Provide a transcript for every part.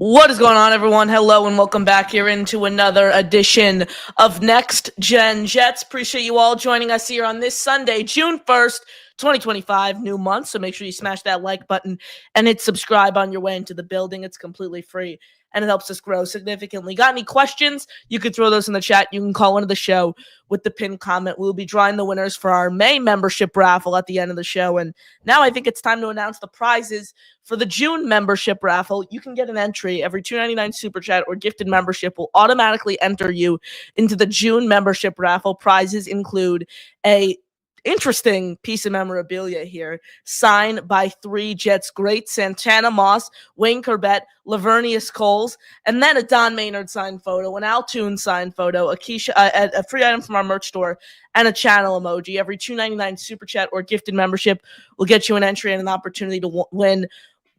What is going on, everyone? Hello and welcome back here into another edition of Next Gen Jets. Appreciate you all joining us here on this Sunday, June 1st, 2025, new month. So make sure you smash that like button and hit subscribe on your way into the building. It's completely free and it helps us grow significantly. Got any questions? You can throw those in the chat. You can call into the show with the pinned comment. We'll be drawing the winners for our May membership raffle at the end of the show. And now I think it's time to announce the prizes for the June membership raffle. You can get an entry. Every $2.99 super chat or gifted membership will automatically enter you into the June membership raffle. Prizes include a interesting piece of memorabilia here, signed by three Jets greats: Santana Moss, Wayne Corbett, Lavernius Coles, and then a Don Maynard signed photo, an Al Toon signed photo, a free item from our merch store, and a channel emoji. Every $2.99 super chat or gifted membership will get you an entry and an opportunity to win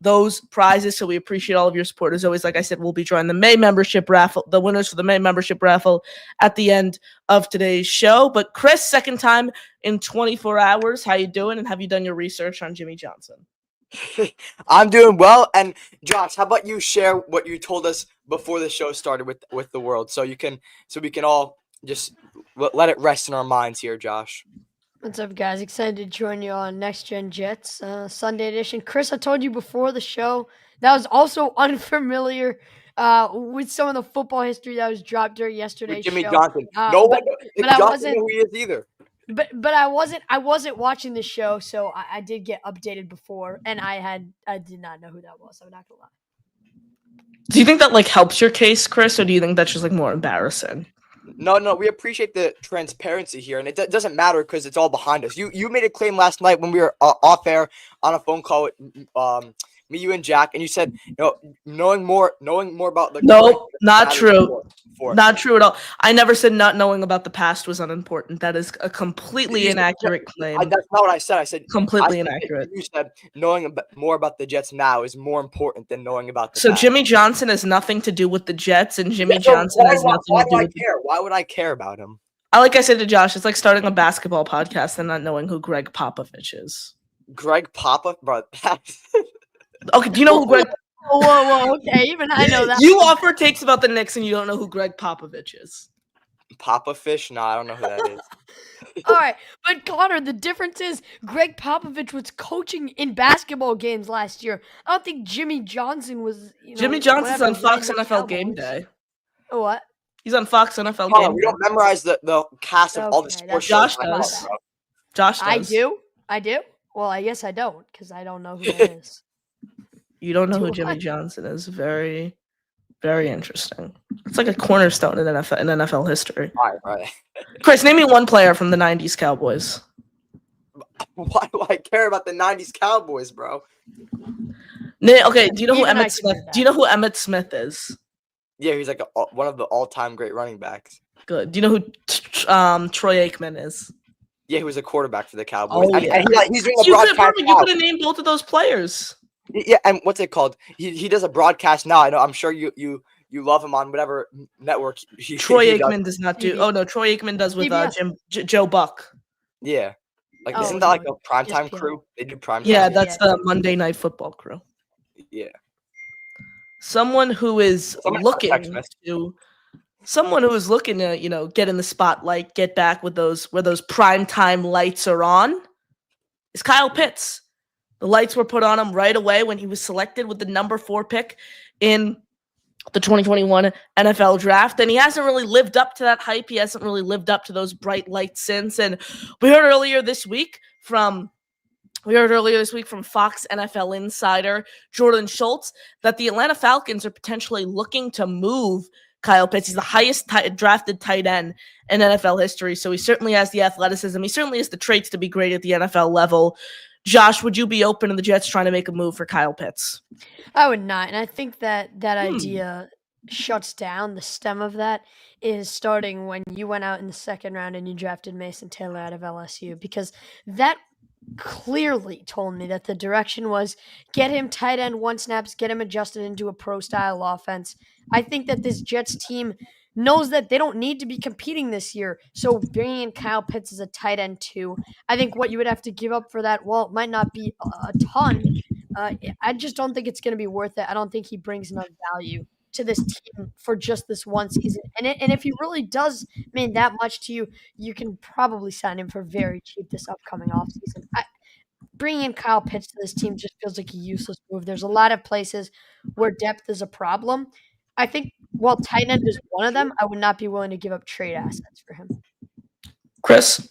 those prizes. So we appreciate all of your support. As always, like I said, we'll be drawing the May membership raffle, the winners for the May membership raffle at the end of today's show. But Chris, second time in 24 hours. How you doing? And have you done your research on Jimmy Johnson? I'm doing well. And Josh, how about you share what you told us before the show started with the world, so we can all just let it rest in our minds here, Josh. What's up, guys? Excited to join you on Next Gen Jets Sunday edition. Chris, I told you before the show that was also unfamiliar with some of the football history that was dropped during yesterday's Jimmy show. Johnson. I wasn't know who he is either. But I wasn't watching the show, so I did get updated before, and I did not know who that was. I'm not gonna lie. Do you think that helps your case, Chris, or do you think that's just more embarrassing? No, we appreciate the transparency here, and it doesn't matter because it's all behind us. You made a claim last night when we were off air on a phone call with me, you, and Jack, and you said, knowing more about the not true. Not true at all. I never said not knowing about the past was unimportant. That is a completely inaccurate claim. That's not what I said. I said completely inaccurate. You said knowing more about the Jets now is more important than knowing about the past. past. Jimmy Johnson has nothing to do with the Jets, and Jimmy Johnson has nothing to do with care? Why would I care about him? Like I said to Josh, it's like starting a basketball podcast and not knowing who Greg Popovich is. Greg Popovich? Bro, okay, do you know who Greg... Whoa, okay, even I know that. You offer takes about the Knicks and you don't know who Greg Popovich is. Popofish? No, I don't know who that is. All right, but Connor, the difference is Greg Popovich was coaching in basketball games last year. I don't think Jimmy Johnson was. Jimmy Johnson's on Fox NFL Game Day. What? He's on Fox NFL Game Day. We don't memorize the cast of all the sports. Josh does. Josh does. I do. Well, I guess I don't because I don't know who that is. You don't know who Jimmy Johnson is. Very, very interesting. It's like a cornerstone in NFL history. All right. Chris, name me one player from the 90s Cowboys. Why do I care about the 90s Cowboys, bro? Okay, do you know who Emmitt Smith? Do you know who Emmitt Smith is? Yeah, he's like one of the all-time great running backs. Good. Do you know who Troy Aikman is? Yeah, he was a quarterback for the Cowboys. Oh, yeah. He's doing a broadcast. You could have named both of those players. Yeah, and what's it called? He does a broadcast now. I know. I'm sure you love him on whatever network. Troy Aikman does not do. Oh no, Troy Aikman does with Joe Buck. Yeah, isn't that like a primetime crew? They do primetime. Yeah, that's the Monday Night Football crew. Yeah. Someone who is looking to, get in the spotlight, get back with those where those primetime lights are on, is Kyle Pitts. The lights were put on him right away when he was selected with the number 4 pick in the 2021 NFL draft. And he hasn't really lived up to that hype. He hasn't really lived up to those bright lights since. And we heard earlier this week from Fox NFL insider Jordan Schultz that the Atlanta Falcons are potentially looking to move Kyle Pitts. He's the highest drafted tight end in NFL history. So he certainly has the athleticism. He certainly has the traits to be great at the NFL level. Josh, would you be open to the Jets trying to make a move for Kyle Pitts? I would not. And I think that idea shuts down. The stem of that is starting when you went out in the second round and you drafted Mason Taylor out of LSU, because that clearly told me that the direction was get him tight end 1 snaps, get him adjusted into a pro-style offense. I think that this Jets team knows that they don't need to be competing this year. So bringing in Kyle Pitts as a tight end 2, I think what you would have to give up for that, well, it might not be a ton, I just don't think it's going to be worth it. I don't think he brings enough value to this team for just this one season. And if he really does mean that much to you, you can probably sign him for very cheap this upcoming offseason. Bringing in Kyle Pitts to this team just feels like a useless move. There's a lot of places where depth is a problem. I think while tight end is one of them, I would not be willing to give up trade assets for him. Chris?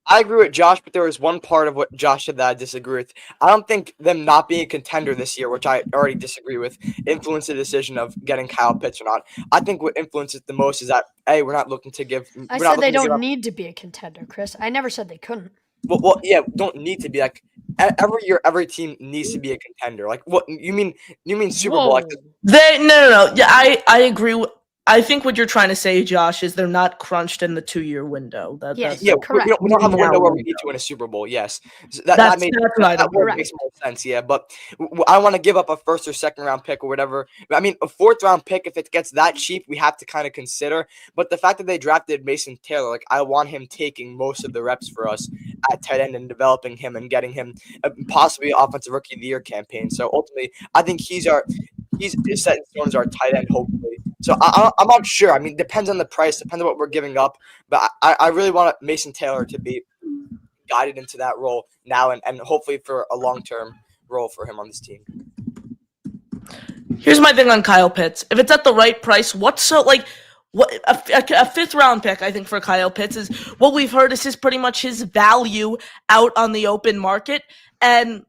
I agree with Josh, but there was one part of what Josh said that I disagree with. I don't think them not being a contender this year, which I already disagree with, influenced the decision of getting Kyle Pitts or not. I think what influences the most is that, hey, we're not looking to give. I said they don't need to be a contender, Chris. I never said they couldn't. Well, yeah, don't need to be like every year. Every team needs to be a contender. Like what you mean? You mean Super Bowl? Like no. Yeah, I agree. I think what you're trying to say, Josh, is they're not crunched in the 2-year window. Yes, correct. We don't have a window where we need to win a Super Bowl. Yes, that makes more sense. Yeah, but I want to give up a first or second round pick or whatever. I mean, a fourth round pick, if it gets that cheap, we have to kind of consider. But the fact that they drafted Mason Taylor, like I want him taking most of the reps for us at tight end and developing him and getting him possibly offensive rookie of the year campaign. So ultimately, I think he's set in stone as our tight end, hopefully. So I'm not sure. I mean, depends on the price, depends on what we're giving up. But I really want Mason Taylor to be guided into that role now and hopefully for a long-term role for him on this team. Here's my thing on Kyle Pitts. If it's at the right price, what a fifth-round pick, I think, for Kyle Pitts is what we've heard is pretty much his value out on the open market. And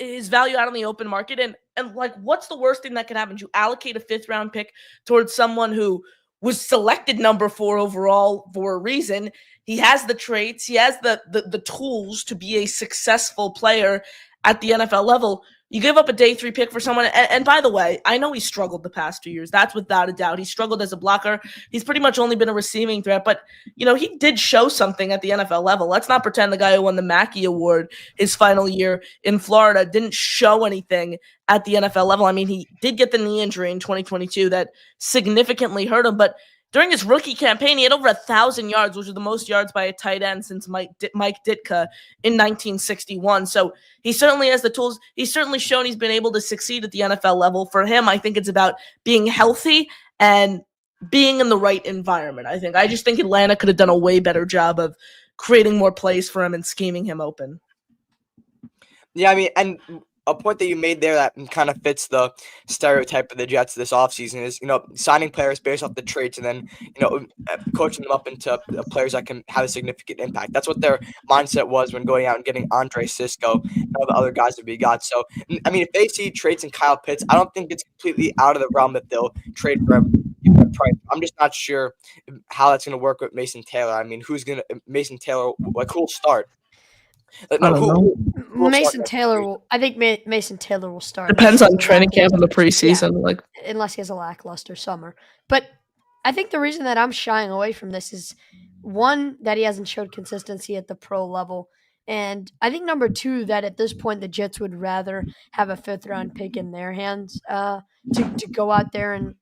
his value out on the open market and like what's the worst thing that can happen? You allocate a fifth round pick towards someone who was selected number 4 overall for a reason. He has the traits, he has the tools to be a successful player at the NFL level. You give up a day 3 pick for someone, and by the way, I know he struggled the past 2 years. That's without a doubt. He struggled as a blocker. He's pretty much only been a receiving threat, but he did show something at the NFL level. Let's not pretend the guy who won the Mackey Award his final year in Florida didn't show anything at the NFL level. I mean, he did get the knee injury in 2022 that significantly hurt him, but during his rookie campaign, he had over 1,000 yards, which was the most yards by a tight end since Mike Ditka in 1961. So he certainly has the tools. He's certainly shown he's been able to succeed at the NFL level. For him, I think it's about being healthy and being in the right environment. I just think Atlanta could have done a way better job of creating more plays for him and scheming him open. Yeah, I mean, and a point that you made there that kind of fits the stereotype of the Jets this offseason is, signing players based off the traits and then, coaching them up into players that can have a significant impact. That's what their mindset was when going out and getting Andre Sisco and all the other guys that we got. So, I mean, if they see traits in Kyle Pitts, I don't think it's completely out of the realm that they'll trade for him. I'm just not sure how that's going to work with Mason Taylor. I mean, Mason Taylor, like, who'll start? Mason Taylor will. I think Mason Taylor will start. Depends on training camp in the preseason, unless he has a lackluster summer. But I think the reason that I'm shying away from this is one, that he hasn't showed consistency at the pro level, and I think number 2, that at this point the Jets would rather have a 5th round pick in their hands to go out there and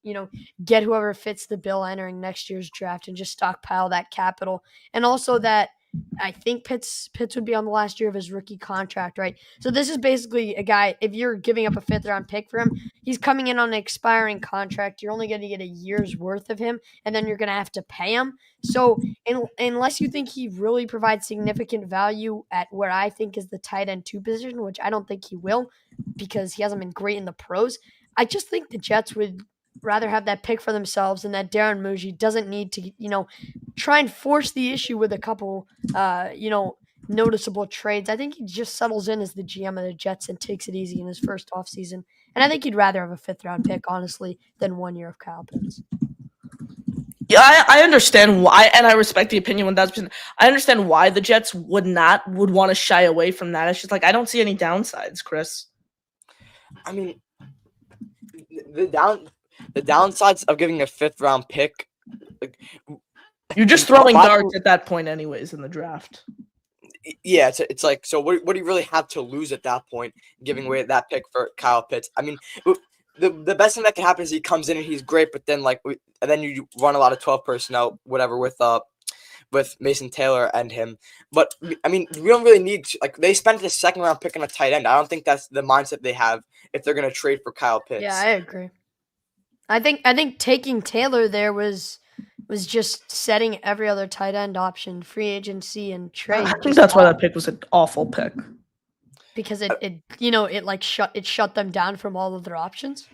get whoever fits the bill entering next year's draft and just stockpile that capital, and also that. I think Pitts would be on the last year of his rookie contract, right? So this is basically a guy, if you're giving up a 5th round pick for him, he's coming in on an expiring contract. You're only going to get a year's worth of him, and then you're going to have to pay him. So unless you think he really provides significant value at where I think is the tight end 2 position, which I don't think he will because he hasn't been great in the pros, I just think the Jets would rather have that pick for themselves and that Darren Mougey doesn't need to, try and force the issue with a couple, noticeable trades. I think he just settles in as the GM of the Jets and takes it easy in his first offseason. And I think he'd rather have a 5th round pick, honestly, than 1 year of Kyle Pitts. Yeah, I understand why, and I respect the opinion 1,000%. I understand why the Jets would want to shy away from that. It's just I don't see any downsides, Chris. I mean, the downsides of giving a 5th round pick, you're just throwing darts at that point anyways in the draft. Yeah, it's like, so what do you really have to lose at that point, giving away that pick for Kyle Pitts? I mean, the best thing that can happen is he comes in and he's great, but then and then you run a lot of 12 personnel, whatever, with with Mason Taylor and him. But I mean, we don't really need they spent the second round pick on a tight end. I don't think that's the mindset they have if they're going to trade for Kyle Pitts. Yeah, I agree. I think taking Taylor there was just setting every other tight end option, free agency and trade. I think that's why that pick was an awful pick. Because it shut them down from all of their options.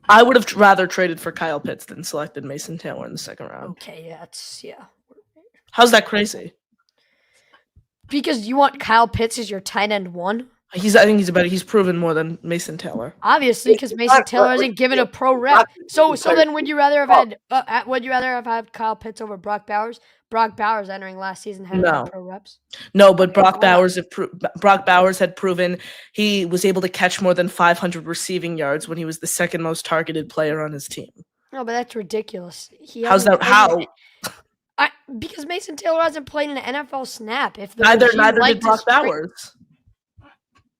I would have rather traded for Kyle Pitts than selected Mason Taylor in the second round. Okay, yeah. How's that crazy? Because you want Kyle Pitts as your tight end 1? I think he's proven more than Mason Taylor. Obviously, because Mason Taylor hasn't given a pro rep. So then would you rather have had Kyle Pitts over Brock Bowers? Brock Bowers entering last season had pro reps. No, but Brock Bowers had proven he was able to catch more than 500 receiving yards when he was the second most targeted player on his team. No, but that's ridiculous. How's that? How? Because Mason Taylor hasn't played an NFL snap. Neither did Brock Bowers.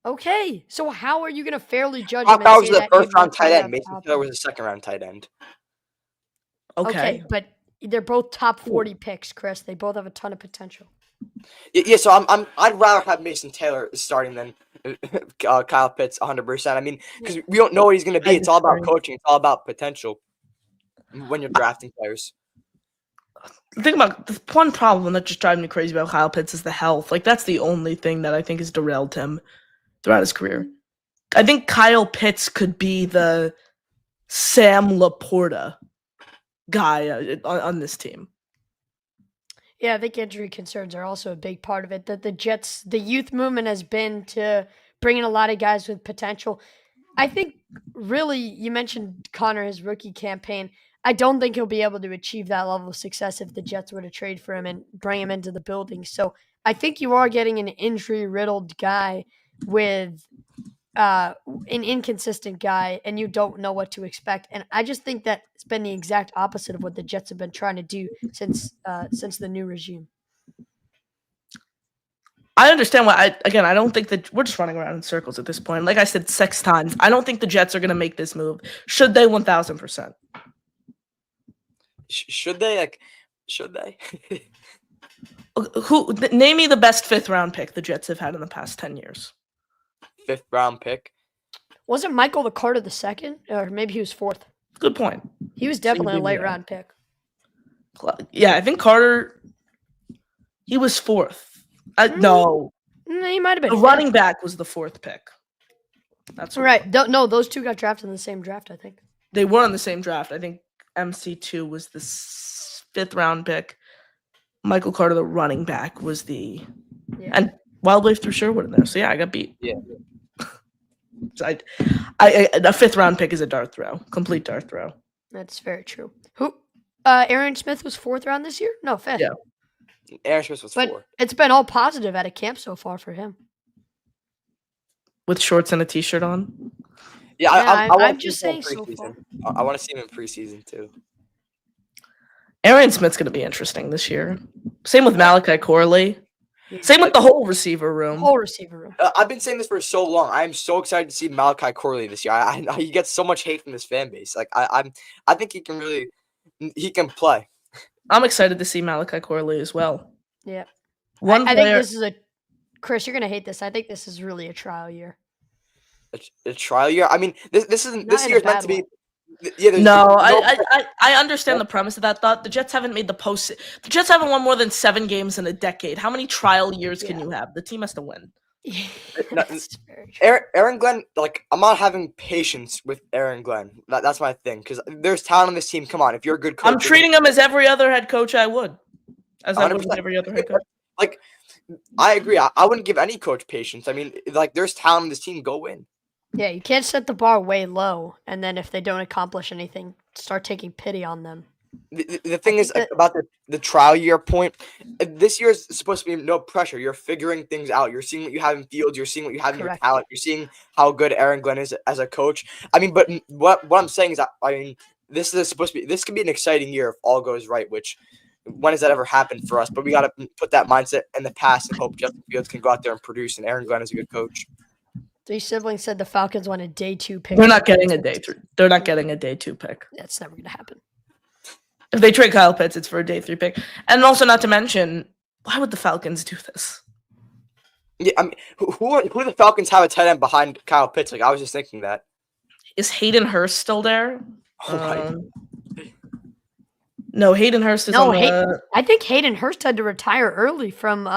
Okay, so how are you going to fairly judge Brock him? Bowers was a first-round tight end. Mason Taylor was a second-round tight end. Okay, but they're both top 40 picks, Chris. They both have a ton of potential. Yeah. So I'd rather have Mason Taylor starting than Kyle Pitts 100%. I mean, because we don't know what he's going to be. It's all about coaching. It's all about potential when you're drafting players. Think about the one problem that just drives me crazy about Kyle Pitts is the health. That's the only thing that I think has derailed him throughout his career. I think Kyle Pitts could be the Sam Laporta guy on this team. Yeah, I think injury concerns are also a big part of it. That the Jets, the youth movement has been to bring in a lot of guys with potential. I think really, you mentioned Connor, his rookie campaign. I don't think he'll be able to achieve that level of success if the Jets were to trade for him and bring him into the building. So I think you are getting an injury-riddled guy with an inconsistent guy, and you don't know what to expect. And I just think that it's been the exact opposite of what the Jets have been trying to do since the new regime. I understand why. I don't think that we're just running around in circles at this point. Like I said 6 times, I don't think the Jets are going to make this move. Should they? 1,000%. Should they? Should they? Name me the best 5th round pick the Jets have had in the past 10 years. 5th round pick. Wasn't Michael the Carter the second? Or maybe he was 4th. Good point. He was definitely a late round pick. Yeah, I think Carter, he was 4th. No. He might have been. The running back was the 4th pick. That's right. No, those two got drafted in the same draft, I think. They were in the same draft. I think MC2 was the 5th round pick. Michael Carter, the running back, was the and Wildlife threw Sherwood in there. So yeah, I got beat. Yeah. So a 5th round pick is a dart throw, complete dart throw. That's very true. Who? Aaron Smith was 4th round this year? No, 5th. Yeah. Aaron Smith was 4th. It's been all positive at a camp so far for him. With shorts and a t-shirt on. Yeah, I'm just saying so far. I want to see him in preseason too. Aaron Smith's going to be interesting this year. Same with Malachi Corley. Same with the whole receiver room. I've been saying this for so long. I am so excited to see Malachi Corley this year. He gets so much hate from his fan base. I think he can play. I'm excited to see Malachi Corley as well. Yeah. I think this is Chris, you're gonna hate this. I think this is really a trial year. A trial year? I mean, this year is meant to be. I understand the premise of that thought. The Jets haven't made the post. The Jets haven't won more than 7 games in a decade. How many trial years can you have? The team has to win. Aaron Glenn, I'm not having patience with Aaron Glenn. That's my thing, because there's talent on this team. Come on, if you're a good coach, I'm treating him as every other head coach I would. As 100%. I would with every other head coach. I agree. I wouldn't give any coach patience. I mean, there's talent on this team. Go win. Yeah, you can't set the bar way low, and then if they don't accomplish anything, start taking pity on them. The thing is about the trial year point. This year is supposed to be no pressure. You're figuring things out. You're seeing what you have in field. You're seeing what you have in your talent. You're seeing how good Aaron Glenn is as a coach. I mean, but what I'm saying is, this could be an exciting year if all goes right. Which, when has that ever happened for us? But we got to put that mindset in the past and hope Justin Fields can go out there and produce. And Aaron Glenn is a good coach. 3 siblings said the Falcons want a day 2 pick. They're not getting a day 3. They're not getting a day 2 pick. That's never going to happen. If they trade Kyle Pitts, it's for a day 3 pick. And also, not to mention, why would the Falcons do this? Yeah, I mean, who do the Falcons have a tight end behind Kyle Pitts? Like, I was just thinking that. Is Hayden Hurst still there? Oh my. No, Hayden Hurst is on the... I think Hayden Hurst had to retire early from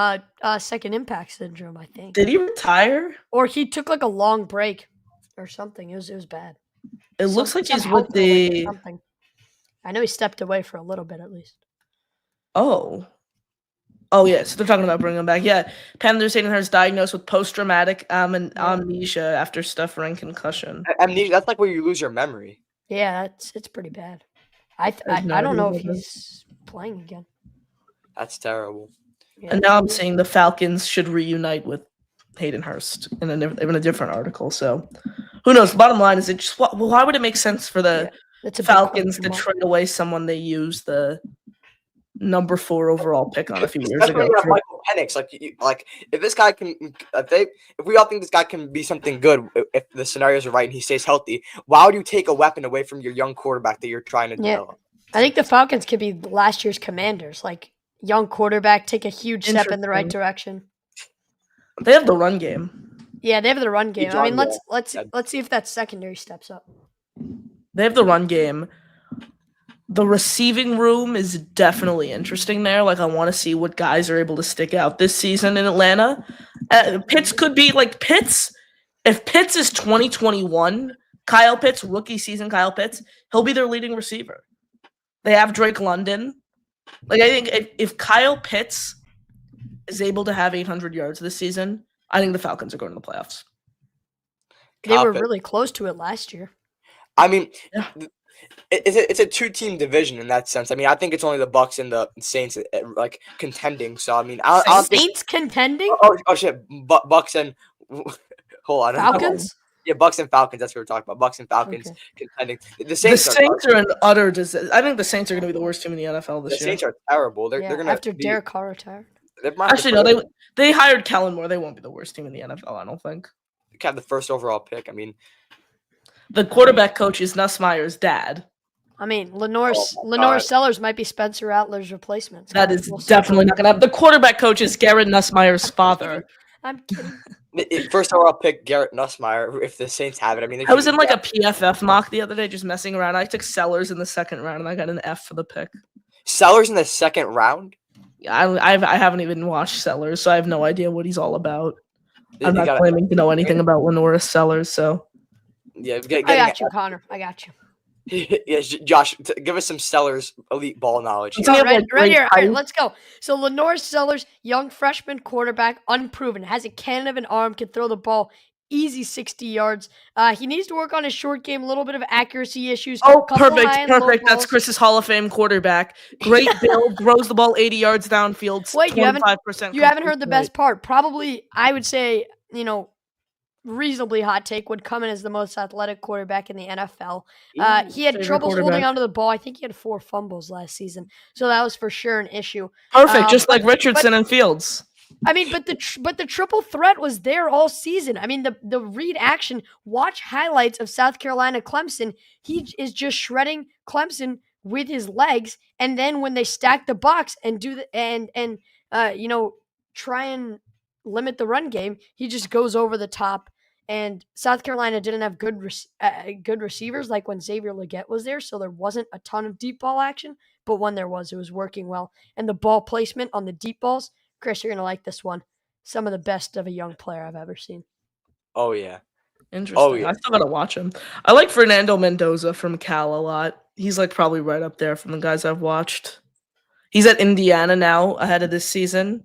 second impact syndrome, I think. Did he retire? Or he took like a long break or something. It was bad. It looks like he's with the... Something. I know he stepped away for a little bit at least. Oh, yeah. So they're talking about bringing him back. Yeah. Panthers Hayden Hurst diagnosed with post-traumatic amnesia after suffering concussion. Amnesia, that's like where you lose your memory. Yeah, it's pretty bad. I don't know if he's playing again. That's terrible. Yeah. And now I'm saying the Falcons should reunite with Hayden Hurst in a different article. So who knows? Bottom line is, why would it make sense for the Falcons to trade away someone they used the number 4 overall pick on a few years ago? Michael Penix, like if this guy can, if we all think this guy can be something good, if the scenarios are right and he stays healthy, why would you take a weapon away from your young quarterback that you're trying to develop? I think the Falcons could be last year's Commanders, like young quarterback, take a huge step in the right direction. They have the run game. Yeah, they have the run game. I mean, let's see if that secondary steps up. They have the run game. The receiving room is definitely interesting there. Like, I want to see what guys are able to stick out this season in Atlanta. Pitts could be like Pitts. If Pitts is 2021, Kyle Pitts, rookie season Kyle Pitts, he'll be their leading receiver. They have Drake London. Like, I think if Kyle Pitts is able to have 800 yards this season, I think the Falcons are going to the playoffs. They were really close to it last year. I mean, it's a 2-team division in that sense. I mean, I think it's only the Bucs and the Saints like contending. So I mean, I don't Saints contending. Oh shit, Bucs and hold on, Falcons. Yeah, Bucs and Falcons. That's what we're talking about. Bucs and Falcons contending. The Saints are an utter disaster. I think the Saints are going to be the worst team in the NFL this year. The Saints are terrible. They're going to after Derek Carr retired. Actually, no. They hired Kellen Moore. They won't be the worst team in the NFL. I don't think. They have the first overall pick. I mean, the quarterback coach is Nussmeier's dad. I mean, Lenore Sellers might be Spencer Rattler's replacement. That is definitely not going to happen. The quarterback coach is Garrett Nussmeier's father. I'm kidding. First overall pick, Garrett Nussmeier, if the Saints have it. I mean, I was in like a PFF mock the other day just messing around. I took Sellers in the second round, and I got an F for the pick. Sellers in the second round? Yeah, I haven't even watched Sellers, so I have no idea what he's all about. I'm not claiming to know anything about Lenore Sellers, so. Yeah, I got you, Connor. I got you. Yes, Josh, give us some Sellers elite ball knowledge. Right here. All right, let's go. So Lenore Sellers, young freshman quarterback, unproven, has a cannon of an arm, can throw the ball easy 60 yards. He needs to work on his short game, a little bit of accuracy issues. Oh, perfect. That's Chris's Hall of Fame quarterback. Great build, throws the ball 80 yards downfield. Wait, you haven't heard the best part. Probably, I would say, reasonably hot take, would come in as the most athletic quarterback in the NFL. He had troubles holding onto the ball. I think he had 4 fumbles last season, so that was for sure an issue. Perfect, just like Richardson and Fields. I mean, but the triple threat was there all season. I mean, the read action. Watch highlights of South Carolina Clemson. He is just shredding Clemson with his legs, and then when they stack the box and do try and limit the run game, he just goes over the top. And South Carolina didn't have good receivers like when Xavier Legette was there, so there wasn't a ton of deep ball action. But when there was, it was working well. And the ball placement on the deep balls, Chris, you're going to like this one. Some of the best of a young player I've ever seen. Oh, yeah. Interesting. Oh, yeah. I still got to watch him. I like Fernando Mendoza from Cal a lot. He's like probably right up there from the guys I've watched. He's at Indiana now ahead of this season,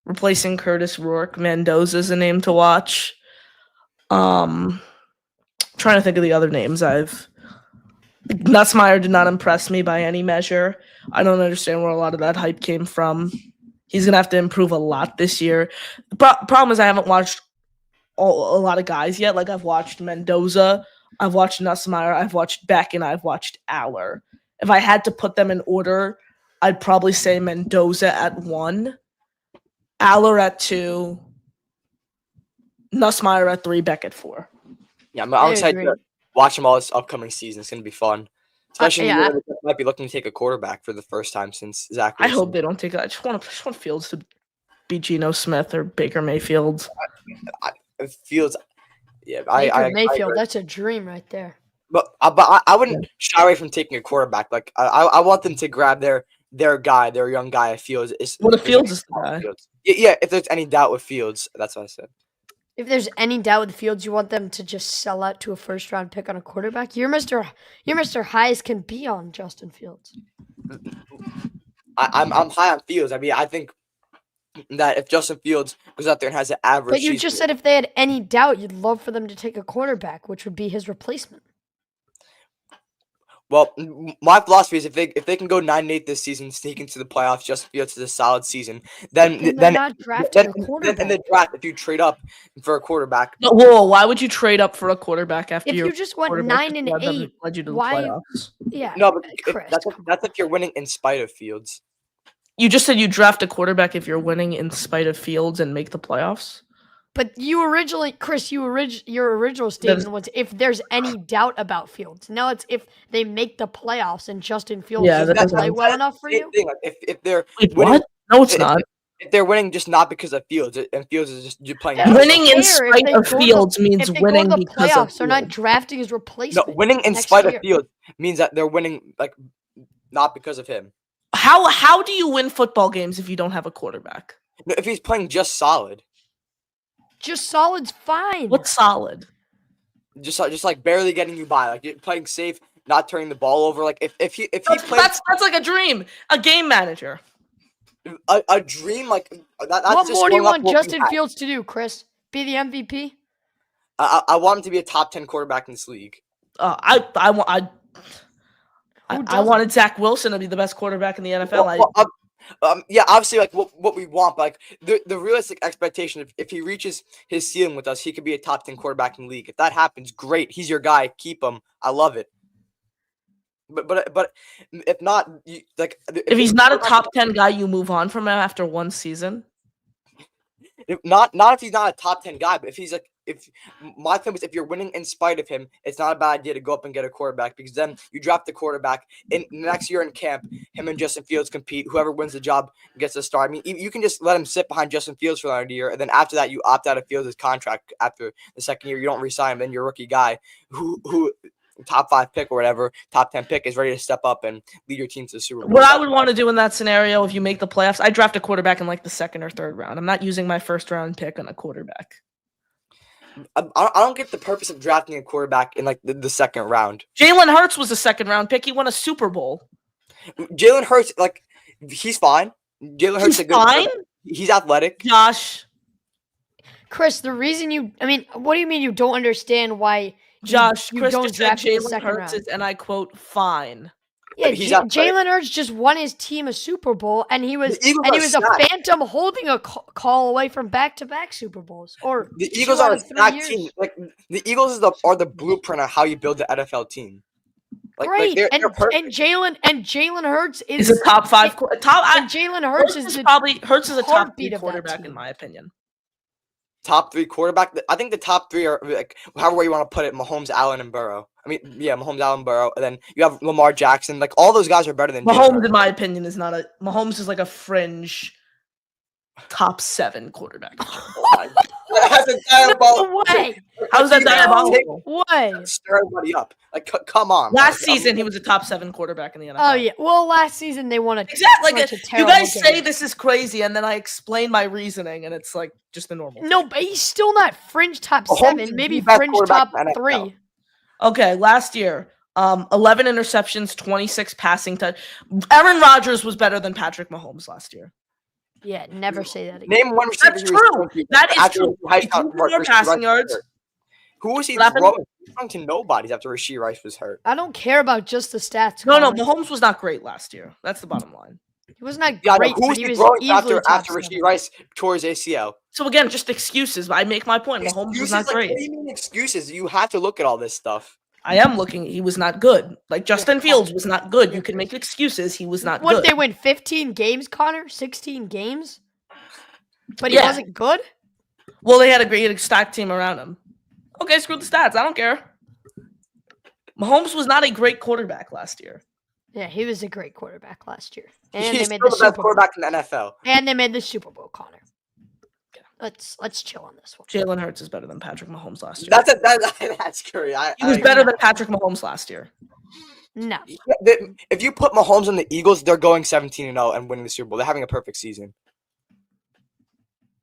replacing Curtis Rourke. Mendoza's a name to watch. Trying to think of the other names Nussmeier did not impress me by any measure. I don't understand where a lot of that hype came from. He's going to have to improve a lot this year. Problem is I haven't watched a lot of guys yet. Like, I've watched Mendoza, I've watched Nussmeier, I've watched Beck, and I've watched Aller. If I had to put them in order, I'd probably say Mendoza at 1, Aller at 2, Nussmeier at 3, Beck at 4. Yeah, I'm excited to watch them all this upcoming season. It's going to be fun. Especially yeah, when they might be looking to take a quarterback for the first time since Zach I Wilson. hope they don't take that. I just want Fields to be Geno Smith or Baker Mayfield. Fields. Yeah, Baker I Mayfield. agree. That's a dream right there. But I wouldn't shy away from taking a quarterback. Like I want them to grab their young guy. Fields is. What if Fields is the guy? Yeah, if there's any doubt with Fields, that's what I said. If there's any doubt with Fields, you want them to just sell out to a first-round pick on a quarterback. You're Mr. High as can be on Justin Fields. I'm high on Fields. I mean, I think that if Justin Fields goes out there and has an average, But you just said if they had any doubt, you'd love for them to take a quarterback, which would be his replacement. Well, my philosophy is if they can go 9-8 this season, sneak into the playoffs, Justin Fields is a solid season. Then they're not drafting a quarterback. In the draft, if you trade up for a quarterback, But whoa, why would you trade up for a quarterback after If your you just went quarterback 9-8, led you to the why? playoffs? Yeah, no, but Chris, that's if you're winning in spite of Fields. You just said you draft a quarterback if you're winning in spite of Fields and make the playoffs. But you originally, Chris, your original statement was if there's any doubt about Fields. Now it's if they make the playoffs and Justin Fields doesn't play well enough for you. Thing. Like if they're Wait, winning, what? No, it's not. If they're winning just not because of Fields, and Fields is just playing. Winning in If spite they of go to- Fields means If they winning go to the because of playoffs, they're not Fields. drafting his No, replacement. winning in next spite year. of Fields means that they're winning like not because of him. How do you win football games if you don't have a quarterback? No, if he's playing just solid, Just solid's fine. What's solid? just like barely getting you by, like you're playing safe, not turning the ball over. Like if he plays That's like a dream. A game manager. a dream, like that's What just more do you going up want what we Justin had. Fields to do, Chris? Be the MVP? I want him to be a top 10 quarterback in this league. I doesn't? wanted Zach Wilson to be the best quarterback in the NFL. Yeah, obviously, like what we want, but like the realistic expectation, if he reaches his ceiling with us, he could be a top 10 quarterback in the league. If that happens, great. He's your guy. Keep him. I love it. But if not, if he's not a top 10 guy, you move on from him after one season. Not if he's not a top 10 guy, but if he's like, if my thing was, if you're winning in spite of him, it's not a bad idea to go up and get a quarterback, because then you draft the quarterback in next year in camp. Him and Justin Fields compete. Whoever wins the job gets the start. I mean, you can just let him sit behind Justin Fields for another year, and then after that, you opt out of Fields' contract after the second year. You don't resign him. Then your rookie guy who top 5 pick or whatever, top 10 pick is ready to step up and lead your team to the Super Bowl. What I would want to do in that scenario, if you make the playoffs, I draft a quarterback in like the second or third round. I'm not using my first round pick on a quarterback. I don't get the purpose of drafting a quarterback in like the second round. Jalen Hurts was a second round pick. He won a Super Bowl. Jalen Hurts, like, he's fine. Jalen Hurts He's is a good fine. He's athletic. Josh, Chris, the reason what do you mean you don't understand why Chris you don't just said draft him in the Jalen second Hurts round? is, and I quote, fine. Yeah, he's athletic. Jalen Hurts just won his team a Super Bowl, and he was The Eagles are a stacked. phantom holding a call away from back-to-back Super Bowls. Or The 2 Eagles out are a of 3 stacked years. team. Like the Eagles are the blueprint of how you build the NFL team. Great, they're and perfect. Jalen Hurts is He's a top 5 and Jalen Hurts is the Hurts is a top 3 heartbeat of that quarterback team. in my opinion. Top 3 quarterback. I think the top 3 are like however you want to put it: Mahomes, Allen, and Burrow. I mean, yeah, Mahomes, Allen, Burrow, and then you have Lamar Jackson. Like all those guys are better than Jalen Mahomes, Hurts. in my opinion, is not a Mahomes is like a fringe top 7 quarterback. That's a diabolical. No way. How's that No diabolical? Way. Stir everybody up. Like, come on. Last Like, season, he was a top 7 quarterback in the NFL. Oh yeah. Well, last season they won a Exactly. bunch Like, of you terrible guys say games. this is crazy, and then I explain my reasoning, and it's like just the normal. No, but he's still not fringe top Mahomes 7, is maybe the best fringe quarterback top in the NFL. 3. Okay, last year, 11 interceptions, 26 passing touch. Aaron Rodgers was better than Patrick Mahomes last year. Yeah, never say that again. Name one receiver. That's who was true. throwing to That is after true. Rice He got threw hurt, more Rasheed passing Rice yards. was hurt. Who was he What happened? throwing? He was throwing to nobodies after Rasheed Rice was hurt. I don't care about just the stats. No, Connor. Mahomes was not great last year. That's the bottom line. He was not Yeah, great, who but was he he was throwing easily after top Rasheed 7. Rice tore his ACL? So again, just excuses. I make my point. Mahomes was not Excuses, like, great. what do you mean excuses? You have to look at all this stuff. I am looking. He was not good. Like Justin Fields was not good. You can make excuses. He was not What good. did they win? 15 games, Connor? 16 games? But he Yeah. wasn't good? Well, they had a great stacked team around him. Okay, screw the stats. I don't care. Mahomes was not a great quarterback last year. Yeah, he was a great quarterback last year. And He's they made still the the best Super Bowl. quarterback in the NFL. And they made the Super Bowl, Connor. Let's chill on this one. Jalen Hurts is better than Patrick Mahomes last year. That's curious. He was better than Patrick Mahomes last year. No. If you put Mahomes on the Eagles, they're going 17-0 and winning the Super Bowl. They're having a perfect season.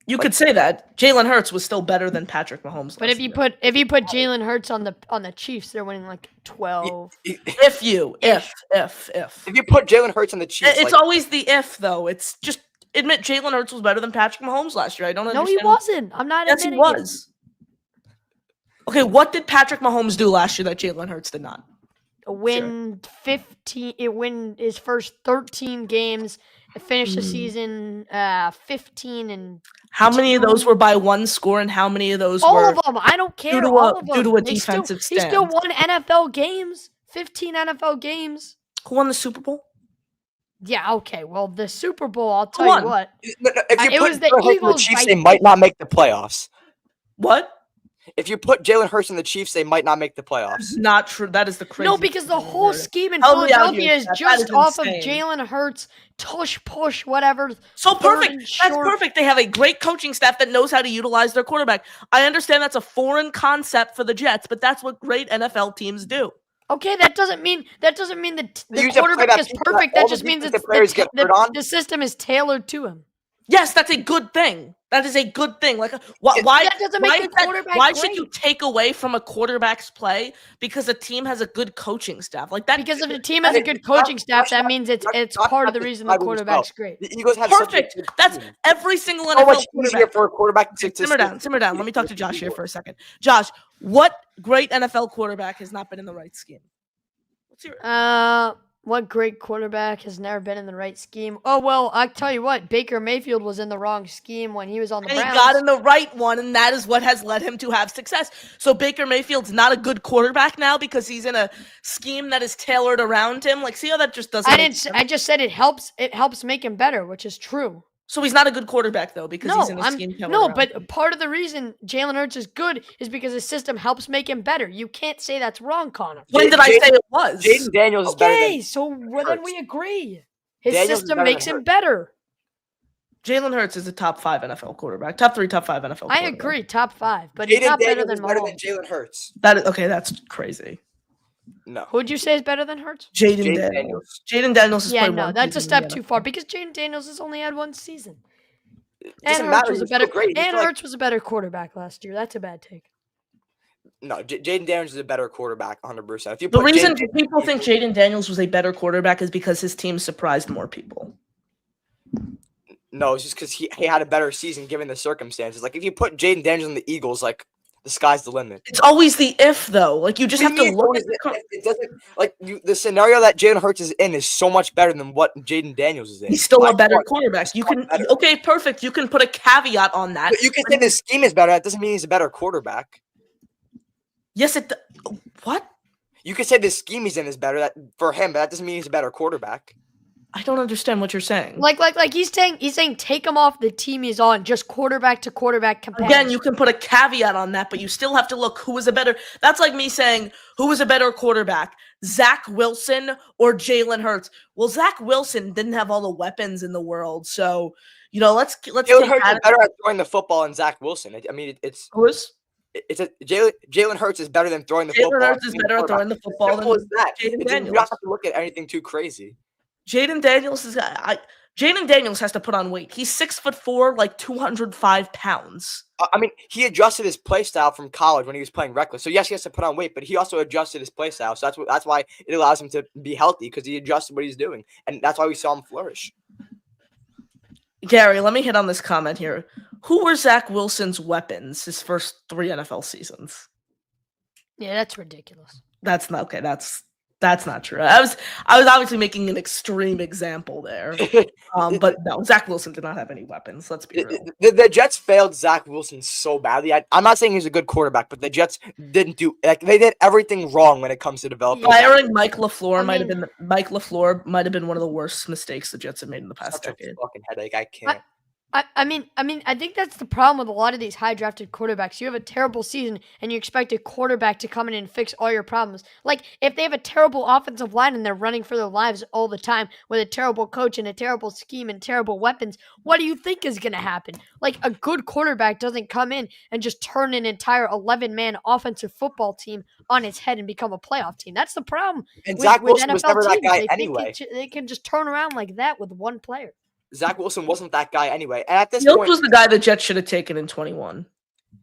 You could say that Jalen Hurts was still better than Patrick Mahomes. But if you put Jalen Hurts on the Chiefs, they're winning like 12. If you put Jalen Hurts on the Chiefs, it's always the if though. It's just admit Jalen Hurts was better than Patrick Mahomes last year. I don't understand. No, he wasn't. I'm not admitting. Yes, he was. Okay, what did Patrick Mahomes do last year that Jalen Hurts did not? Win his first 13 games, finish the season 15 and. How many of those were by one score, and how many of those all were of them? I don't care. Due to a defensive stand. He still won NFL games. 15 NFL games. Who won the Super Bowl? Yeah. Okay. Well, the Super Bowl. I'll tell you what. If you put the Eagles, the Chiefs, they might not make the playoffs. What? If you put Jalen Hurts and the Chiefs, they might not make the playoffs. Not true. That is the crazy. No, because the whole scheme in Philadelphia is just off of Jalen Hurts, tush push, whatever. So perfect. That's perfect. They have a great coaching staff that knows how to utilize their quarterback. I understand that's a foreign concept for the Jets, but that's what great NFL teams do. Okay, that doesn't mean the quarterback is perfect. That just means the system is tailored to him. Yes, that's a good thing. That is a good thing. Like, why? That doesn't make the quarterback why great. should you take away from a quarterback's play because a team has a good coaching staff? Like that. Because if the team has a good coaching staff, that means it's part of the reason the quarterback's great. The Eagles have perfect. That's every single NFL quarterback. For a quarterback to simmer down. Let me talk to Josh here for a second. Josh, what great NFL quarterback has not been in the right scheme? Let's hear it. What great quarterback has never been in the right scheme? Oh, well, I tell you what, Baker Mayfield was in the wrong scheme when he was on the Browns. And he got in the right one, and that is what has led him to have success. So Baker Mayfield's not a good quarterback now because he's in a scheme that is tailored around him. Like, see how that just doesn't make sense? I just said it helps make him better, which is true. So he's not a good quarterback, though, because he's in a scheme tailored around but him. Part of the reason Jalen Hurts is good is because his system helps make him better. You can't say that's wrong, Connor. When did I say it was? Jaden Daniels is better than Okay, so then we agree. His Daniels system makes him better. Jalen Hurts is a top 5 NFL quarterback. Top 3, top 5 NFL quarterback. I agree, top 5. But he's not better than Mahomes. Jalen Hurts. That's crazy. No. Who'd you say is better than Hurts? Jaden Daniels. Jaden Daniels is that's a step too far because Jaden Daniels has only had one season. And Hurts was a better quarterback last year. That's a bad take. No, Jaden Daniels is a better quarterback, 100%. The reason people think Jaden Daniels was a better quarterback is because his team surprised more people. No, it's just because he had a better season given the circumstances. Like, if you put Jaden Daniels in the Eagles, like, the sky's the limit. It's always the if, though. Like, you just have to look at it doesn't, like, the scenario that Jalen Hurts is in is so much better than what Jaden Daniels is in. He's still a better quarterback. Okay, perfect. You can put a caveat on that. But you can say the scheme is better. That doesn't mean he's a better quarterback. Yes, what? You could say the scheme he's in is better for him, but that doesn't mean he's a better quarterback. I don't understand what you're saying. Like he's saying take him off the team he's on, just quarterback to quarterback comparison. Again, you can put a caveat on that, but you still have to look who is a better. That's like me saying who is a better quarterback, Zach Wilson or Jalen Hurts. Well, Zach Wilson didn't have all the weapons in the world, so let's. Jalen Hurts is better at throwing the football than Zach Wilson. Jalen Hurts is better than throwing the football. Jalen Hurts is better at throwing the football than Jaden Daniels. You don't have to look at anything too crazy. Jaden Daniels has to put on weight. He's 6'4", like 205 pounds. I mean, he adjusted his play style from college when he was playing reckless. So yes, he has to put on weight, but he also adjusted his play style. So that's why it allows him to be healthy because he adjusted what he's doing, and that's why we saw him flourish. Gary, let me hit on this comment here. Who were Zach Wilson's weapons his first 3 NFL seasons? Yeah, that's ridiculous. That's not okay. That's not true. I was obviously making an extreme example there. But no, Zach Wilson did not have any weapons. Let's be real. The Jets failed Zach Wilson so badly. I'm not saying he's a good quarterback, but the Jets didn't do they did everything wrong when it comes to developing. Firing Mike LaFleur might have been one of the worst mistakes the Jets have made in the past decade. Fucking headache. I can't. I mean, I think that's the problem with a lot of these high drafted quarterbacks. You have a terrible season, and you expect a quarterback to come in and fix all your problems. Like if they have a terrible offensive line and they're running for their lives all the time with a terrible coach and a terrible scheme and terrible weapons, what do you think is going to happen? Like a good quarterback doesn't come in and just turn an entire 11-man offensive football team on its head and become a playoff team. That's the problem And with, Zach with Wilson was NFL never that teams. guy They anyway. think they can just turn around like that with one player. Zach Wilson wasn't that guy anyway. And at this Fields point, was the guy the Jets should have taken in 21.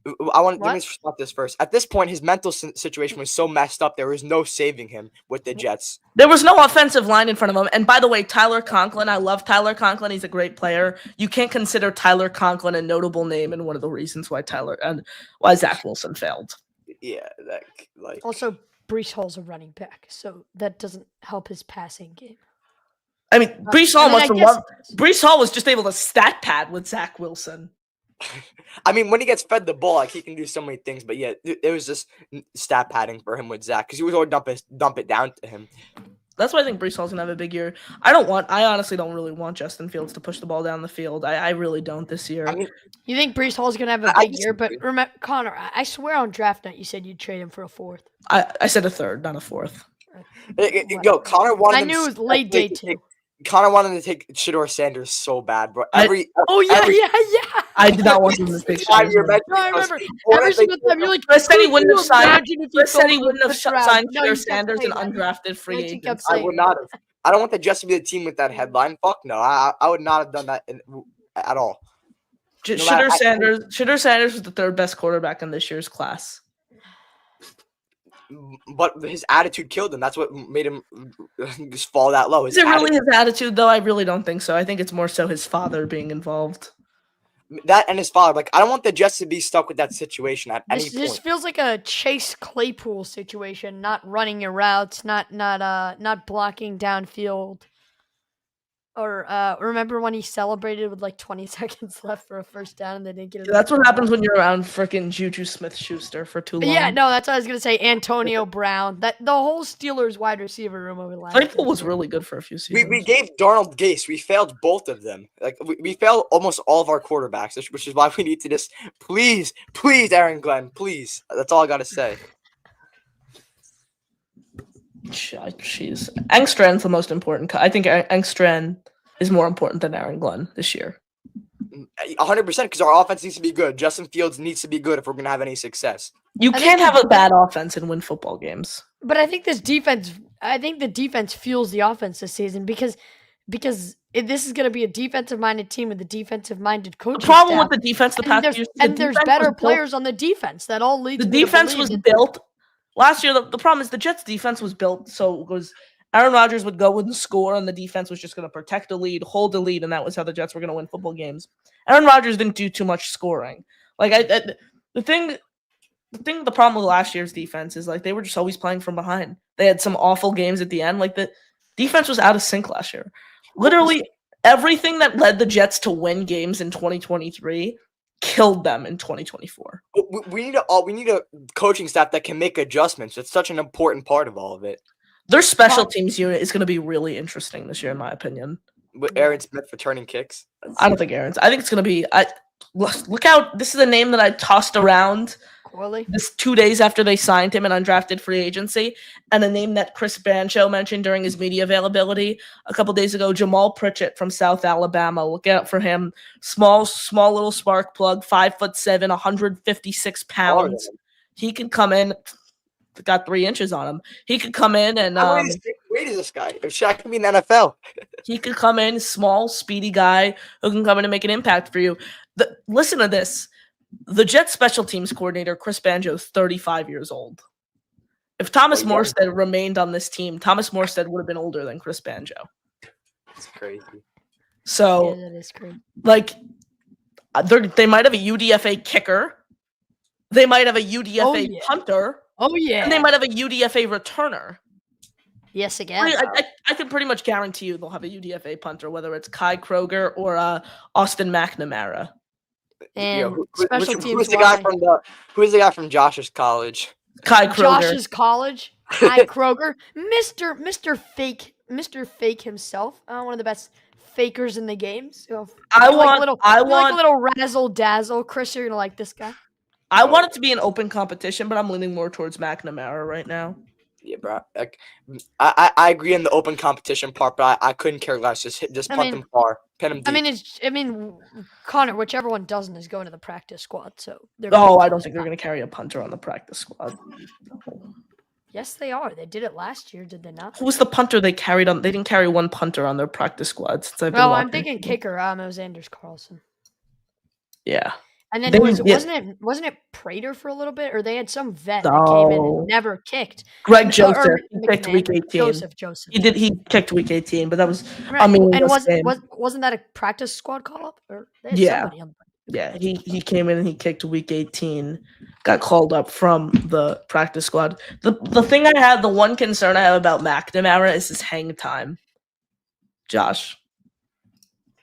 let me stop this first. At this point, his mental situation was so messed up, there was no saving him with the Jets. There was no offensive line in front of him. And by the way, Tyler Conklin, I love Tyler Conklin. He's a great player. You can't consider Tyler Conklin a notable name and one of the reasons why Zach Wilson failed. Yeah, Also, Breece Hall's a running back, so that doesn't help his passing game. I mean, Breece Hall was just able to stat pad with Zach Wilson. I mean, when he gets fed the ball, like he can do so many things. But yeah, there was just stat padding for him with Zach because he was always dump it down to him. That's why I think Breece Hall's gonna have a big year. I honestly don't really want Justin Fields to push the ball down the field. I really don't this year. I mean, you think Breece Hall's gonna have a big year, but remember, Connor, I swear on draft night you said you'd trade him for a fourth. I said a third, not a fourth. Yo, Connor wanted. I knew it was late day too. Connor wanted to take Shedeur Sanders so bad, bro. Yeah. I did not want him to take Shedeur. No, I remember. Every single time you're like, I said he wouldn't have signed. Signed Shedeur Sanders an undrafted free agent. I would not have. I don't want the Jets to be the team with that headline. Fuck no. I would not have done that at all. Shedeur Sanders was the third best quarterback in this year's class. But his attitude killed him. That's what made him just fall that low. Is it really his attitude, though? I really don't think so. I think it's more so his father being involved. That and his father. Like, I don't want the Jets to be stuck with that situation at any point. This feels like a Chase Claypool situation. Not running your routes, not blocking downfield. Or remember when he celebrated with like 20 seconds left for a first down and they didn't get it? That's what happens when you're around freaking Juju Smith-Schuster for too long. Yeah, no, that's what I was gonna say. Antonio Brown, the whole Steelers wide receiver room over the last. Claypool was really good for a few seasons. We gave Darnold Gase. We failed both of them. Like we failed almost all of our quarterbacks, which is why we need to just please, Aaron Glenn, please. That's all I gotta say. Jeez, Engstrand's the most important. I think Engstrand is more important than Aaron Glenn this year. 100% because our offense needs to be good. Justin Fields needs to be good if we're gonna have any success. You can't have a bad offense and win football games. But I think the defense fuels the offense this season because this is going to be a defensive-minded team with a defensive-minded coach. The problem with the defense, there's better players on the defense. That all leads. The defense was built. Last year, the problem is the Jets' defense was built so it was Aaron Rodgers would go and score, and the defense was just going to protect the lead, hold the lead, and that was how the Jets were going to win football games. Aaron Rodgers didn't do too much scoring. Like the problem with last year's defense is like they were just always playing from behind. They had some awful games at the end. Like the defense was out of sync last year. Literally everything that led the Jets to win games in 2023 killed them in 2024. We need a coaching staff that can make adjustments. It's such an important part of all of it. Their special teams unit is going to be really interesting this year, in my opinion. With Aaron Smith returning kicks. I don't think Aaron's. I think it's going to be. Look out! This is a name that I tossed around. This 2 days after they signed him in undrafted free agency, and a name that Chris Grasso mentioned during his media availability a couple days ago, Jamal Pritchett from South Alabama. Look out for him. Small little spark plug, 5'7", 156 pounds. He can come in. Got 3 inches on him. He could come in and. How weight is this guy? Shaq can be in the NFL. He could come in, small, speedy guy who can come in and make an impact for you. Listen to this. The Jets special teams coordinator, Chris Grasso, is 35 years old. If Thomas Morstead remained on this team, Thomas Morstead would have been older than Chris Grasso. That's crazy. So, yeah, that is crazy. Like, they might have a UDFA kicker. They might have a UDFA punter. Oh, yeah. And they might have a UDFA returner. Yes, again. I can pretty much guarantee you they'll have a UDFA punter, whether it's Kai Kroger or Austin McNamara. And special teams. Who's the guy from Josh's college? Kai Kroger. Josh's college. Kai Kroger, Mr. Fake himself. One of the best fakers in the games. I you like a want little razzle dazzle. Chris, you're gonna like this guy. I want it to be an open competition, but I'm leaning more towards McNamara right now. Yeah, bro. Like, I agree in the open competition part, but I couldn't care less. Just punt them far, pin them deep. I mean, Connor, whichever one doesn't is going to the practice squad. So I don't think they're going to carry a punter on the practice squad. Yes, they are. They did it last year, did they not? Who was the punter they carried on? They didn't carry one punter on their practice squad since I've been watching. I'm thinking kicker. It was Anders Carlson. Yeah. And then wasn't it Prater for a little bit, or they had some vet that came in and never kicked? Greg Joseph kicked week 18. Joseph. He kicked week 18, but that was right. And wasn't that a practice squad call up? Or yeah, he came in and he kicked week 18, got called up from the practice squad. The one concern I have about McNamara is his hang time. Josh,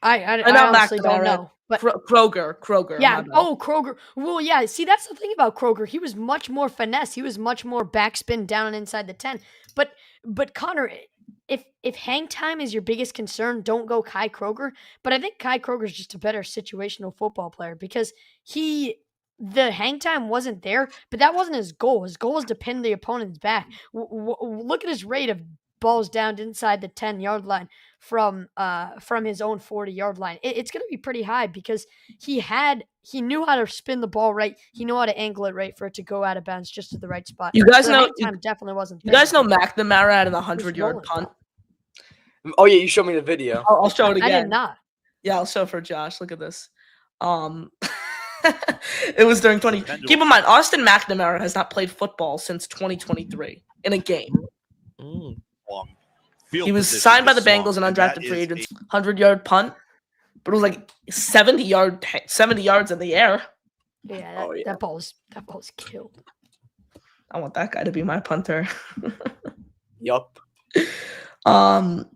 I honestly don't know. But Kroger. Yeah. Oh, Kroger. Well, yeah. See, that's the thing about Kroger. He was much more finesse. He was much more backspin down and inside the 10. But Connor, if hang time is your biggest concern, don't go Kai Kroger. But I think Kai Kroger is just a better situational football player because the hang time wasn't there, but that wasn't his goal. His goal was to pin the opponent's back. Look at his rate of balls down inside the 10-yard line from his own 40-yard line. It's going to be pretty high because he knew how to spin the ball right. He knew how to angle it right for it to go out of bounds just at the right spot. You guys know time definitely wasn't. You guys know McNamara had an 100-yard punt. Oh yeah, you showed me the video. I'll show it again. I did not. Yeah, I'll show it for Josh. Look at this. It was during 20. Keep in mind, Austin McNamara has not played football since 2023 in a game. He was signed by the Bengals and undrafted free agents. 100-yard punt, but it was like 70 yards in the air. Yeah, that ball was killed. I want that guy to be my punter. Yup.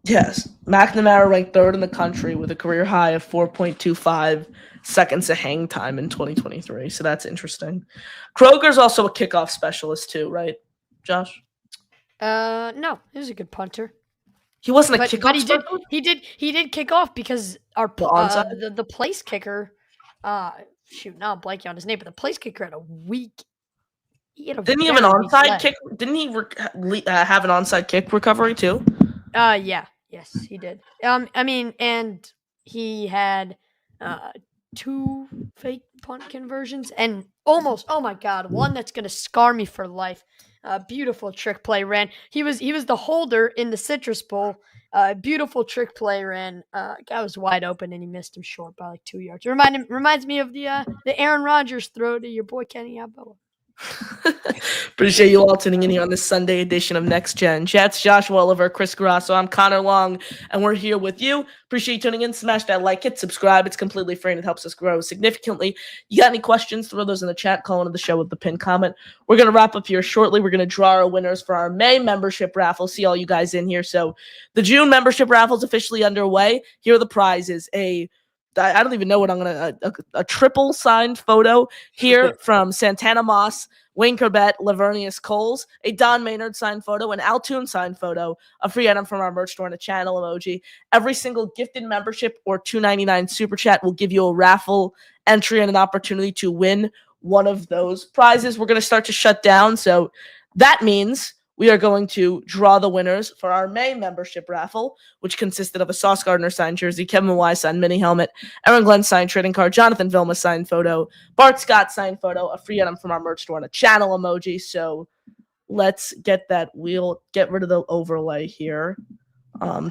Yes, McNamara ranked 3rd in the country with a career high of 4.25 seconds of hang time in 2023. So that's interesting. Kroger's also a kickoff specialist too, right, Josh? No, he was a good punter. He wasn't a kickoff. But he did kick off because the place kicker. Now I'm blanking on his name, but the place kicker had a weak. Didn't he have an onside kick? Didn't he have an onside kick recovery too? Yeah. Yes, he did. And he had 2 fake punt conversions and almost, oh my God, one that's gonna scar me for life. Beautiful trick play ran. He was the holder in the Citrus Bowl. Beautiful trick play ran. Guy was wide open and he missed him short by like 2 yards. Reminds me of the Aaron Rodgers throw to your boy Kenny Abdullah. Appreciate you all tuning in here on this Sunday edition of Next Gen Jets. Josh Woolever, Chris Grasso, I'm Connor Long, and we're here with you. Appreciate you tuning in. Smash that like, hit subscribe. It's completely free and it helps us grow significantly. You got any questions? Throw those in the chat. Call into the show with the pinned comment. We're going to wrap up here shortly. We're going to draw our winners for our May membership raffle. See all you guys in here. So the June membership raffle is officially underway. Here are the prizes. I don't even know what I'm going to, a triple signed photo here from Santana Moss, Wayne Corbett, Lavernius Coles, a Don Maynard signed photo, an Altoon signed photo, a free item from our merch store, and a channel emoji. Every single gifted membership or $2.99 super chat will give you a raffle entry and an opportunity to win one of those prizes. We're going to start to shut down. So that means we are going to draw the winners for our May membership raffle, which consisted of a Sauce Gardner signed jersey, Kevin Wise signed mini helmet, Aaron Glenn signed trading card, Jonathan Vilma signed photo, Bart Scott signed photo, a free item from our merch store, and a channel emoji. So let's get that wheel, get rid of the overlay here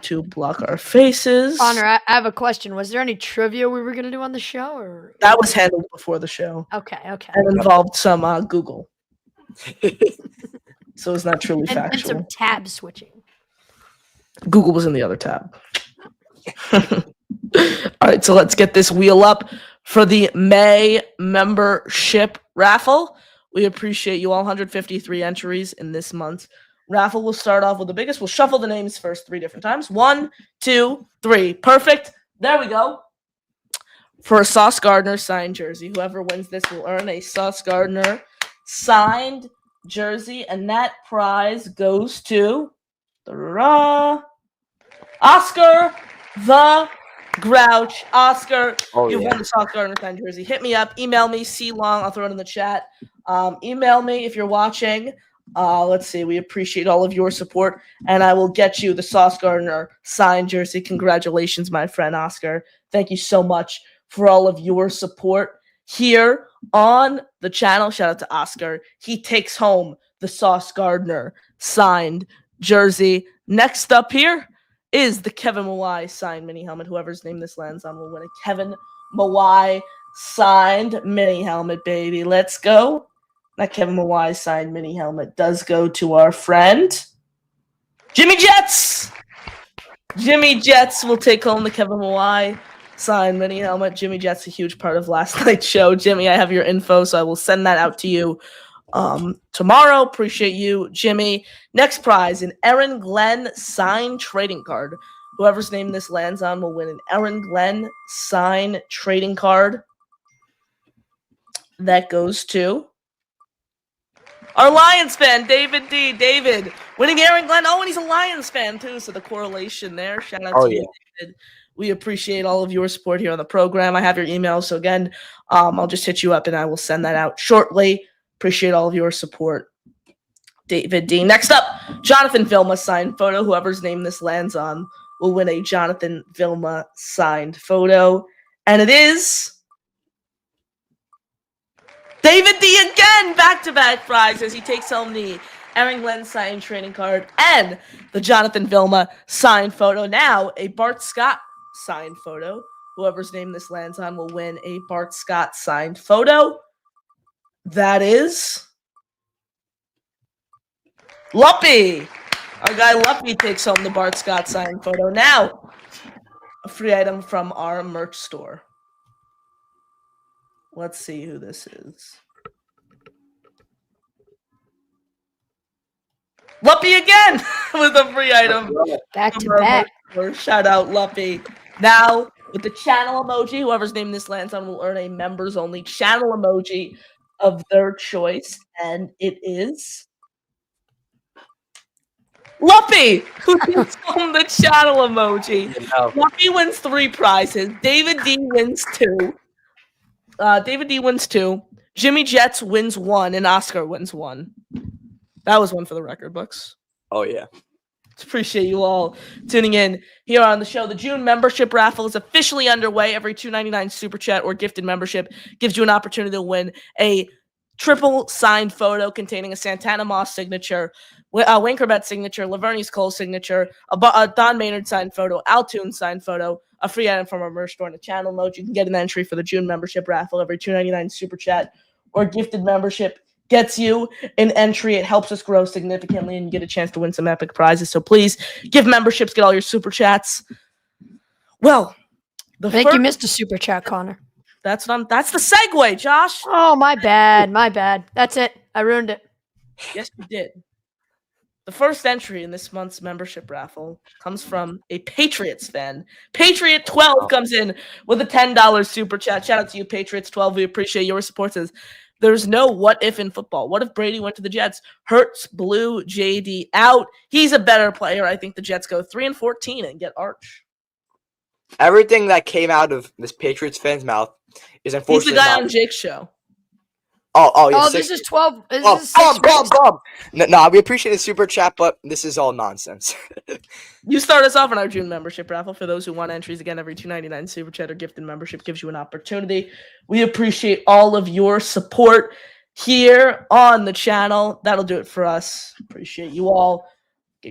to block our faces. Connor, I have a question. Was there any trivia we were going to do on the show? Or that was handled before the show. Okay. And involved some Google. So it's not truly factual. And some tab switching. Google was in the other tab. All right, so let's get this wheel up for the May membership raffle. We appreciate you all. 153 entries in this month's raffle. We'll start off with the biggest. We'll shuffle the names first 3 different times. 1, 2, 3. Perfect. There we go. For a Sauce Gardner signed jersey. Whoever wins this will earn a Sauce Gardner signed jersey, and that prize goes to Oscar the Grouch, Oscar. Oh, You've yeah. won the Sauce Gardner signed jersey. Hit me up. Email me, C-Long. I'll throw it in the chat. Email me if you're watching. Let's see. We appreciate all of your support, and I will get you the Sauce Gardner signed jersey. Congratulations, my friend Oscar. Thank you so much for all of your support here on the channel. Shout out to Oscar. He takes home the Sauce Gardner signed jersey. Next up here is the Kevin Mawae signed mini helmet. Whoever's name this lands on will win a Kevin Mawae signed mini helmet, baby. Let's go. That Kevin Mawae signed mini helmet does go to our friend Jimmy Jets. Jimmy Jets will take home the Kevin Mawae signed mini helmet. Jimmy Jets, a huge part of last night's show. Jimmy, I have your info, so I will send that out to you tomorrow. Appreciate you, Jimmy. Next prize, an Aaron Glenn signed trading card. Whoever's name this lands on will win an Aaron Glenn signed trading card. That goes to our Lions fan, David D. David, winning Aaron Glenn. Oh, and he's a Lions fan, too, so the correlation there. Shout out to you, David. We appreciate all of your support here on the program. I have your email, so again, I'll just hit you up, and I will send that out shortly. Appreciate all of your support, David D. Next up, Jonathan Vilma signed photo. Whoever's name this lands on will win a Jonathan Vilma signed photo. And it is David D. again, back-to-back prizes. He takes home the Aaron Glenn signed trading card and the Jonathan Vilma signed photo. Now, a Bart Scott signed photo. Whoever's name this lands on will win a Bart Scott signed photo. That is Luppy. Our guy Luppy takes home the Bart Scott signed photo. Now, a free item from our merch store. Let's see who this is. Luppy again with a free item. Back to back. Shout out Luppy. Now, with the channel emoji, whoever's name this lands on will earn a members only channel emoji of their choice. And it is Luppy, who takes home the channel emoji. Luppy wins 3 prizes. David D wins 2. David D wins 2. Jimmy Jets wins 1, and Oscar wins 1. That was one for the record books. Oh, yeah. Appreciate you all tuning in here on the show. The June membership raffle is officially underway. Every $2.99 super chat or gifted membership gives you an opportunity to win a triple signed photo containing a Santana Moss signature, Wayne Corbett signature, Lavernius Cole signature, a Don Maynard signed photo, Altoon signed photo, a free item from our merch store, and a channel emoji. You can get an entry for the June membership raffle. Every $2.99 super chat or gifted membership gets you an entry. It helps us grow significantly, and you get a chance to win some epic prizes. So please give memberships, get all your super chats. Well, I think you missed a super chat, Connor. That's the segue, Josh. Oh, my bad. My bad. That's it. I ruined it. Yes, you did. The first entry in this month's membership raffle comes from a Patriots fan. Patriot12 comes in with a $10 super chat. Shout out to you, Patriots12. We appreciate your support. Says, there's no what if in football. What if Brady went to the Jets? Hurts blew JD out. He's a better player. I think the Jets go 3-14 and get Arch. Everything that came out of this Patriots fan's mouth is unfortunately. He's the guy on Jake's show. Yeah, this is 12. This is Bob. No, we appreciate the super chat, but this is all nonsense. You start us off on our June membership raffle. For those who want entries, again, every $2.99 super chat or gifted membership gives you an opportunity. We appreciate all of your support here on the channel. That'll do it for us. Appreciate you all.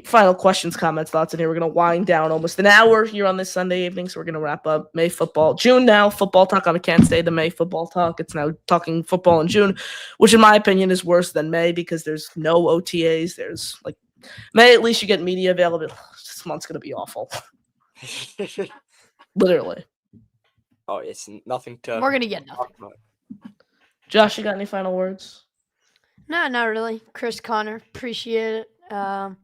Final questions, comments, thoughts in here. We're going to wind down almost an hour here on this Sunday evening, so we're going to wrap up May football. June now, football talk. I can't say the May football talk. It's now talking football in June, which in my opinion is worse than May because there's no OTAs. There's like May, at least you get media available. This month's going to be awful. Literally. Oh, it's nothing to. We're going to get nothing. Josh, you got any final words? No, not really. Chris, Connor, appreciate it.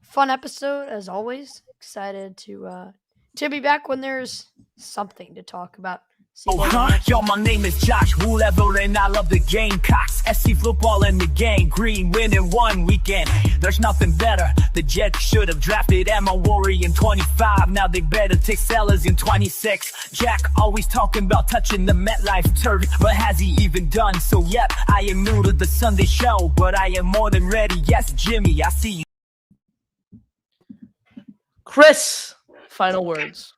Fun episode as always. Excited to be back when there's something to talk about. See you guys. Yo, my name is Josh Woolever and I love the Gamecocks. SC football in the game, green winning one weekend. There's nothing better. The Jets should have drafted Emma Worry in 25. Now they better take Sellers in 26. Jack always talking about touching the MetLife turf, but has he even done so? Yep, I am new to the Sunday show, but I am more than ready. Yes, Jimmy, I see you. Chris, final words.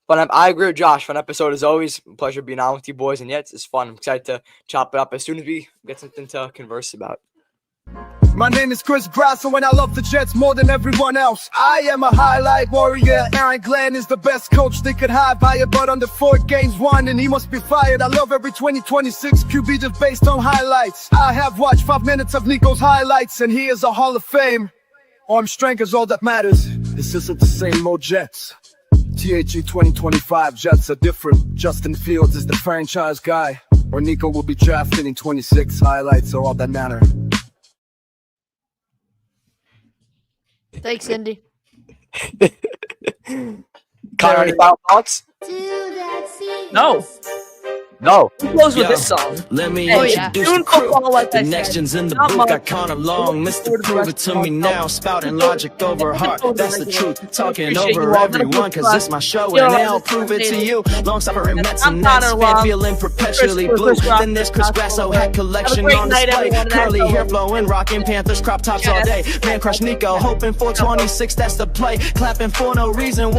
But I agree with Josh. Fun episode as always. Pleasure being on with you boys. And yeah, it's fun. I'm excited to chop it up as soon as we get something to converse about. My name is Chris Grasso and I love the Jets more than everyone else. I am a highlight warrior. Darren Engstrand is the best coach they could have. Hired, but under 4 games won and he must be fired. I love every 2026 QB just based on highlights. I have watched 5 minutes of Nico's highlights and he is a Hall of Fame. Arm strength is all that matters. This isn't the same old Jets. THE 2025 Jets are different. Justin Fields is the franchise guy, or Nico will be drafted in 26. Highlights are all that matter. Thanks, Indy. Connor, any final thoughts? No. No. Who goes with this song? Let me Oh, yeah. introduce June the crew. football, like I The said. next gen's in the Not booth. much. Got Connor Long, Mr. Prove It to me now. Spouting logic over heart. That's the truth. Talking Appreciate you over all. everyone, cause it's my show Yo, and I'll this is prove it to amazing. you. Long suffering Mets I'm and Nets Tanner fan Long. feeling perpetually Chris blue. Grasso. Then there's Chris Grasso hat collection great on night, display. everyone. Curly That's hair all. flowing, rocking Panthers crop tops all day. Man crush Nico, hoping for 26, that's the play. Clapping for no reason. What